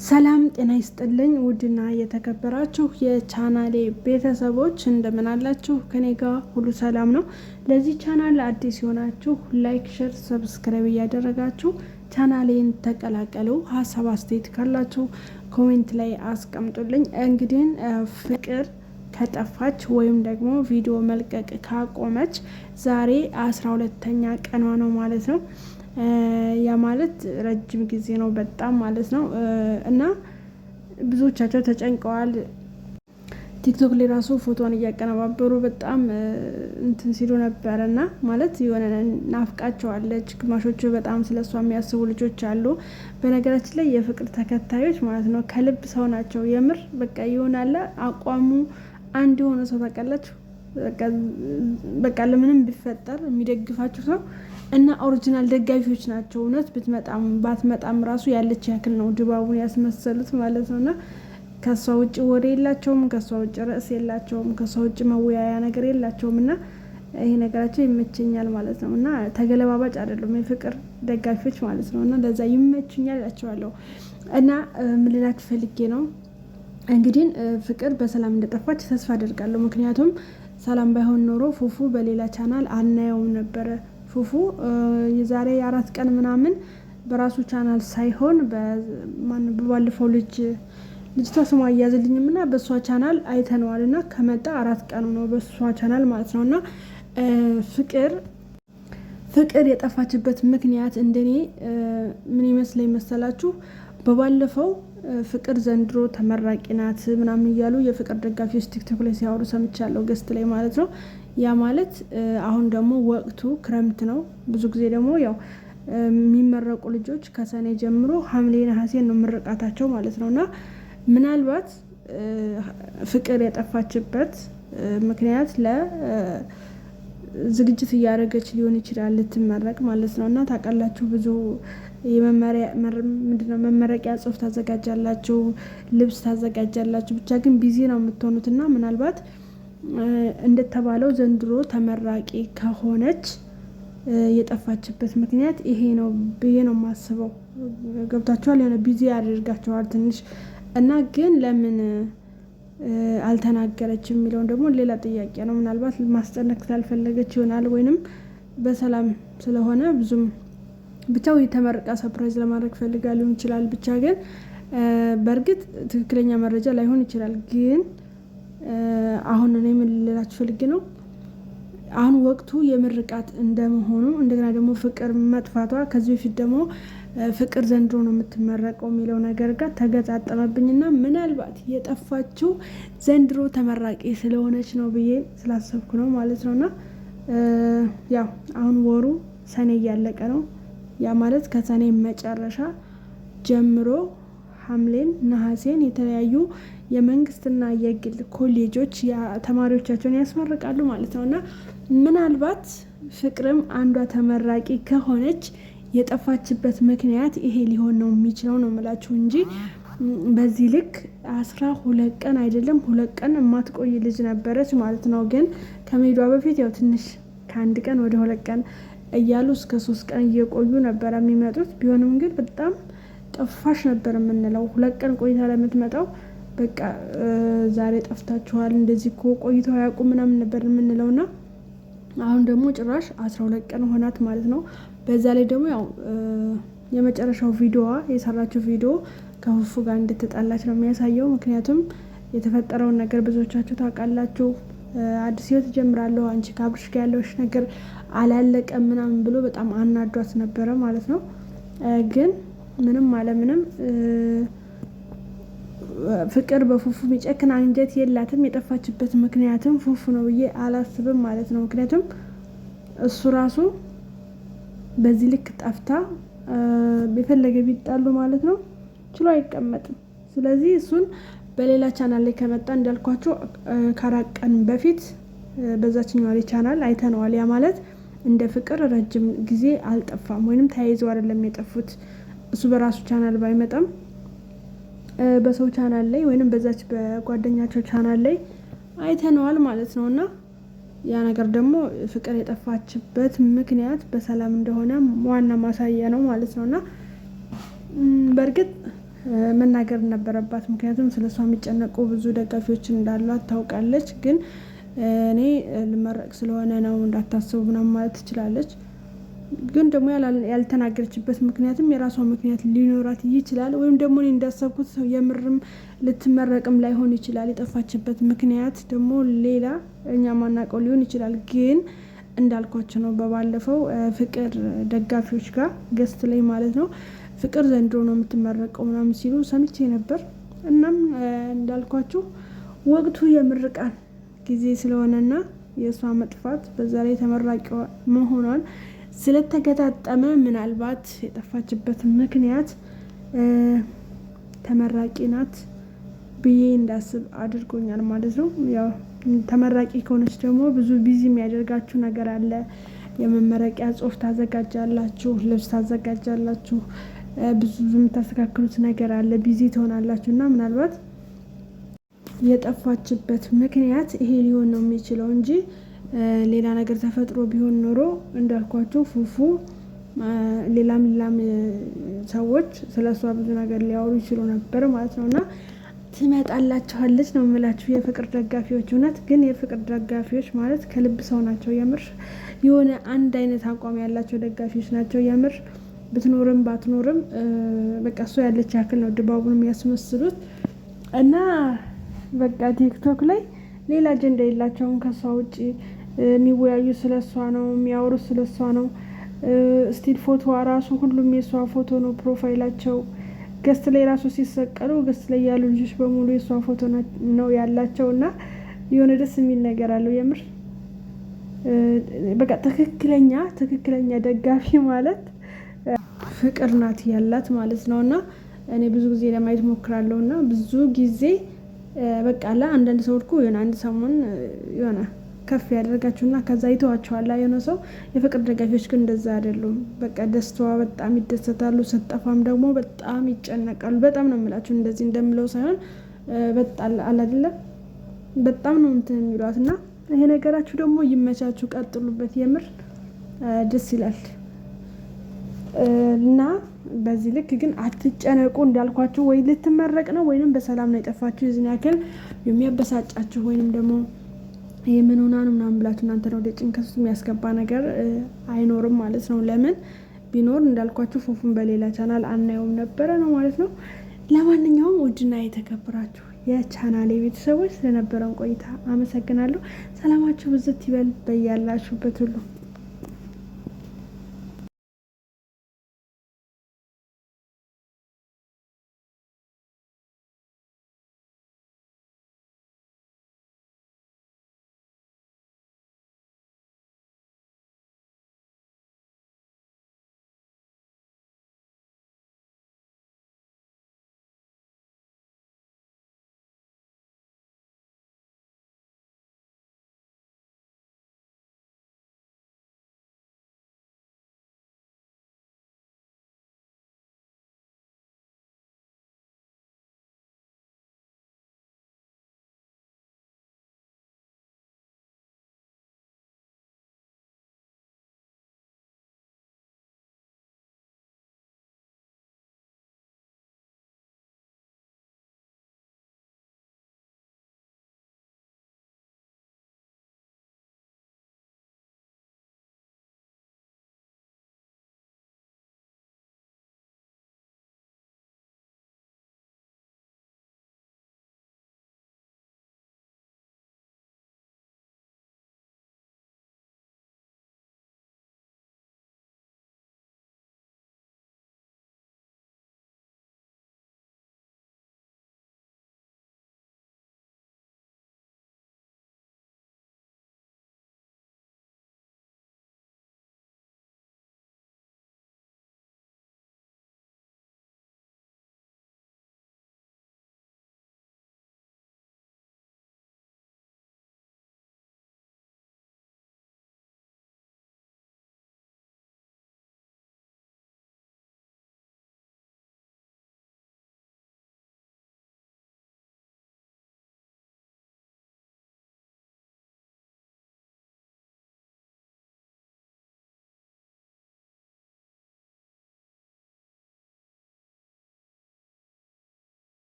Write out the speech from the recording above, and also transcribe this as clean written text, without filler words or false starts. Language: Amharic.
ሰላም ጤና ይስጥልኝ ውድና የተከበራችሁ የቻናሌ ቤተሰቦች እንደምን አላችሁ? ከኔ ጋር ሁሉ ሰላም ነው። ለዚህ ቻናል አዲስ የሆናችሁ ላይክ፣ ሼር፣ ሰብስክራይብ እያደረጋችሁ ቻናሌን ተቀላቀሉ። ሀሳብ አስተያየት ካላችሁ ኮሜንት ላይ አስቀምጡልኝ። እንግዲህ ፍቅር ከጠፋች ወይም ደግሞ ቪዲዮ መልቀቅ ካቆመች ዛሬ 12ኛ ቀኗ ነው ማለት ነው። ያ ማለት ረጅም ጊዜ ነው በጣም ማለት ነው። እና ብዙዎቻቸው ተጨንቀዋል። ቲክቶክ ላይ ራሱ ፎቶን እያቀነባበሩ በጣም እንትን ሲሉ ነበረ እና ማለት የሆነ ናፍቃቸዋለች። ግማሾቹ በጣም ስለሷ የሚያስቡ ልጆች አሉ። በነገራችን ላይ የፍቅር ተከታዮች ማለት ነው ከልብ ሰው ናቸው። የምር በቃ ይሆናል አቋሙ አንድ የሆነ ሰው ታውቃላችሁ። በቃ ለምንም ቢፈጠር የሚደግፋችሁ ሰው እና ኦሪጂናል ደጋፊዎች ናቸው። እውነት ብትመጣም ባትመጣም ራሱ ያለች ያክል ነው ድባቡን ያስመሰሉት ማለት ነው። እና ከሷ ውጭ ወሬ የላቸውም፣ ከሷ ውጭ ርዕስ የላቸውም፣ ከሷ ውጭ መወያያ ነገር የላቸውም። እና ይሄ ነገራቸው ይመቸኛል ማለት ነው። እና ተገለባባጭ አይደሉም የፍቅር ደጋፊዎች ማለት ነው። እና ለዛ ይመቸኛል እላቸዋለሁ። እና ምን ልላችሁ ፈልጌ ነው እንግዲህ ፍቅር በሰላም እንደጠፋች ተስፋ አደርጋለሁ። ምክንያቱም ሰላም ባይሆን ኖሮ ፉፉ በሌላ ቻናል አናየውም ነበረ። ፉፉ የዛሬ 4 ቀን ምናምን በራሱ ቻናል ሳይሆን በባለፈው ልጅቷ ስሟ አያዝልኝም እና በእሷ ቻናል አይተነዋል። እና ከመጣ 4 ቀኑ ነው በእሷ ቻናል ማለት ነው። እና ፍቅር የጠፋችበት ምክንያት እንደኔ ምን ይመስለኝ መሰላችሁ? በባለፈው ፍቅር ዘንድሮ ተመራቂ ናት ምናምን እያሉ የፍቅር ደጋፊዎች ቲክቶክ ላይ ሲያወሩ ሰምቻለሁ፣ ገስት ላይ ማለት ነው። ያ ማለት አሁን ደግሞ ወቅቱ ክረምት ነው። ብዙ ጊዜ ደግሞ ያው የሚመረቁ ልጆች ከሰኔ ጀምሮ ሐምሌ ነሐሴ ነው ምርቃታቸው ማለት ነው። እና ምናልባት ፍቅር የጠፋችበት ምክንያት ለዝግጅት እያደረገች ሊሆን ይችላል፣ ልትመረቅ ማለት ነው። እና ታውቃላችሁ ብዙ መመረቂያ ጽሁፍ ታዘጋጃላችሁ፣ ልብስ ታዘጋጃላችሁ። ብቻ ግን ቢዚ ነው የምትሆኑት። እና ምናልባት እንደተባለው ዘንድሮ ተመራቂ ከሆነች የጠፋችበት ምክንያት ይሄ ነው ብዬ ነው የማስበው። ገብታችኋል? የሆነ ቢዚ ያደርጋቸዋል ትንሽ። እና ግን ለምን አልተናገረችም የሚለውን ደግሞ ሌላ ጥያቄ ነው። ምናልባት ማስጨነቅ ስላልፈለገች ይሆናል፣ ወይንም በሰላም ስለሆነ ብዙም ብቻው የተመረቃ ሰርፕራይዝ ለማድረግ ፈልጋ ሊሆን ይችላል። ብቻ ግን በእርግጥ ትክክለኛ መረጃ ላይሆን ይችላል። ግን አሁን እኔ ምን ልላችሁ ፈልጌ ነው፣ አሁን ወቅቱ የምርቃት እንደመሆኑ እንደገና ደግሞ ፍቅር መጥፋቷ ከዚህ በፊት ደግሞ ፍቅር ዘንድሮ ነው የምትመረቀው የሚለው ነገር ጋር ተገጣጠመብኝና ምናልባት የጠፋችው ዘንድሮ ተመራቂ ስለሆነች ነው ብዬ ስላሰብኩ ነው ማለት ነውና ያው አሁን ወሩ ሰኔ እያለቀ ነው። ያ ማለት ከሰኔ መጨረሻ ጀምሮ ሐምሌን፣ ነሐሴን የተለያዩ የመንግስትና የግል ኮሌጆች ተማሪዎቻቸውን ያስመርቃሉ ማለት ነው። እና ምናልባት ፍቅርም አንዷ ተመራቂ ከሆነች የጠፋችበት ምክንያት ይሄ ሊሆን ነው የሚችለው ነው የምላችሁ እንጂ በዚህ ልክ 12 ቀን አይደለም 2 ቀን የማትቆይ ልጅ ነበረች ማለት ነው። ግን ከመሄዷ በፊት ያው ትንሽ ከ1 ቀን ወደ 2 ቀን እያሉ እስከ 3 ቀን እየቆዩ ነበር የሚመጡት። ቢሆንም ግን በጣም ጠፋሽ ነበር የምንለው። 2 ቀን ቆይታ ለምትመጣው በቃ ዛሬ ጠፍታችኋል እንደዚህ እኮ ቆይተው አያውቁም ምናምን ነበር የምንለውና አሁን ደግሞ ጭራሽ 12 ቀን ሆናት ማለት ነው። በዛ ላይ ደግሞ ያው የመጨረሻው ቪዲዮዋ የሰራችው ቪዲዮ ከፉፉ ጋር እንድትጣላች ነው የሚያሳየው። ምክንያቱም የተፈጠረውን ነገር ብዙዎቻችሁ ታውቃላችሁ። አዲስ ህይወት ጀምራለሁ፣ አንቺ ከአብርሽ ጋር ያለውሽ ነገር አላለቀም ምናምን ብሎ በጣም አናዷት ነበረ ማለት ነው። ግን ምንም አለምንም ፍቅር በፉፉ የሚጨክን አንጀት የላትም። የጠፋችበት ምክንያትም ፉፉ ነው ብዬ አላስብም ማለት ነው። ምክንያቱም እሱ ራሱ በዚህ ልክ ጠፍታ የፈለገ ቢጣሉ ማለት ነው ችሎ አይቀመጥም። ስለዚህ እሱን በሌላ ቻናል ላይ ከመጣ እንዳልኳቸው ከ4 ቀን በፊት በዛችኛው ላይ ቻናል አይተነዋል። ያ ማለት እንደ ፍቅር ረጅም ጊዜ አልጠፋም፣ ወይንም ተያይዘው አይደለም የጠፉት። እሱ በራሱ ቻናል ባይመጣም በሰው ቻናል ላይ ወይንም በዛች በጓደኛቸው ቻናል ላይ አይተነዋል ማለት ነው። እና ያ ነገር ደግሞ ፍቅር የጠፋችበት ምክንያት በሰላም እንደሆነ ዋና ማሳያ ነው ማለት ነውና በእርግጥ መናገር ነበረባት። ምክንያቱም ስለሷ የሚጨነቁ ብዙ ደጋፊዎች እንዳሏት ታውቃለች። ግን እኔ ልመረቅ ስለሆነ ነው እንዳታስቡ ምናምን ማለት ትችላለች። ግን ደግሞ ያልተናገረችበት ምክንያትም የራሷ ምክንያት ሊኖራት ይችላል። ወይም ደግሞ እኔ እንዳሰብኩት የምርም ልትመረቅም ላይሆን ይችላል። የጠፋችበት ምክንያት ደግሞ ሌላ እኛ ማናውቀው ሊሆን ይችላል። ግን እንዳልኳቸው ነው በባለፈው ፍቅር ደጋፊዎች ጋር ገስት ላይ ማለት ነው ፍቅር ዘንድሮ ነው የምትመረቀው ምናምን ሲሉ ሰምቼ ነበር። እናም እንዳልኳችሁ ወቅቱ የምርቃን ጊዜ ስለሆነና የእሷ መጥፋት በዛ ላይ ተመራቂዋ መሆኗን ስለተገጣጠመ ምናልባት የጠፋችበት ምክንያት ተመራቂ ናት ብዬ እንዳስብ አድርጎኛል ማለት ነው። ያው ተመራቂ ከሆነች ደግሞ ብዙ ቢዚ የሚያደርጋችሁ ነገር አለ። የመመረቂያ ጽሁፍ ታዘጋጃላችሁ፣ ልብስ ታዘጋጃላችሁ፣ ብዙ የምታስተካክሉት ነገር አለ፣ ቢዚ ትሆናላችሁ እና ምናልባት የጠፋችበት ምክንያት ይሄ ሊሆን ነው የሚችለው እንጂ ሌላ ነገር ተፈጥሮ ቢሆን ኖሮ እንዳልኳችሁ ፉፉ ሌላም ሰዎች ስለሷ ብዙ ነገር ሊያወሩ ይችሉ ነበር ማለት ነው። እና ትመጣላችኋለች ነው የምላችሁ የፍቅር ደጋፊዎች። እውነት ግን የፍቅር ደጋፊዎች ማለት ከልብ ሰው ናቸው። የምር የሆነ አንድ አይነት አቋም ያላቸው ደጋፊዎች ናቸው። የምር ብትኖርም ባትኖርም በቃ እሷ ያለች ያክል ነው ድባቡን የሚያስመስሉት። እና በቃ ቲክቶክ ላይ ሌላ አጀንዳ የላቸውም ከሷ ውጪ። የሚወያዩ ስለሷ ነው፣ የሚያወሩት ስለሷ ነው። ስቲል ፎቶ ራሱ ሁሉም የሷ ፎቶ ነው ፕሮፋይላቸው። ገስት ላይ ራሱ ሲሰቀሉ ገስት ላይ ያሉ ልጆች በሙሉ የሷ ፎቶ ነው ያላቸው እና የሆነ ደስ የሚል ነገር አለው የምር። በቃ ትክክለኛ ደጋፊ ማለት ፍቅር ናት ያላት ማለት ነው። እና እኔ ብዙ ጊዜ ለማየት ሞክራለሁ እና ብዙ ጊዜ በቃ አንዳንድ ሰው እኮ የሆነ አንድ ሰሞን የሆነ ከፍ ያደርጋችሁና ከዛ ይተዋችኋል። የሆነ ሰው የፍቅር ደጋፊዎች ግን እንደዛ አይደሉም። በቃ ደስታዋ በጣም ይደሰታሉ፣ ስትጠፋም ደግሞ በጣም ይጨነቃሉ። በጣም ነው የምላችሁ፣ እንደዚህ እንደምለው ሳይሆን በጣም አይደለም በጣም ነው እንትን የሚሏት እና ይሄ ነገራችሁ ደግሞ ይመቻችሁ፣ ቀጥሉበት። የምር ደስ ይላል እና በዚህ ልክ ግን አትጨነቁ። እንዳልኳችሁ ወይ ልትመረቅ ነው ወይንም በሰላም ነው የጠፋችሁ። የዚህ ያክል የሚያበሳጫችሁ ወይንም ደግሞ የምን ሆና ነው ምናምን ብላችሁ እናንተ ነው ወደ ጭንቀት ውስጥ የሚያስገባ ነገር አይኖርም ማለት ነው። ለምን ቢኖር እንዳልኳችሁ ፉፉን በሌላ ቻናል አናየውም ነበረ ነው ማለት ነው። ለማንኛውም ውድና የተከበራችሁ የቻናሌ ቤተሰቦች ስለነበረን ቆይታ አመሰግናለሁ። ሰላማችሁ ብዝት ይበል በያላችሁበት ሁሉ።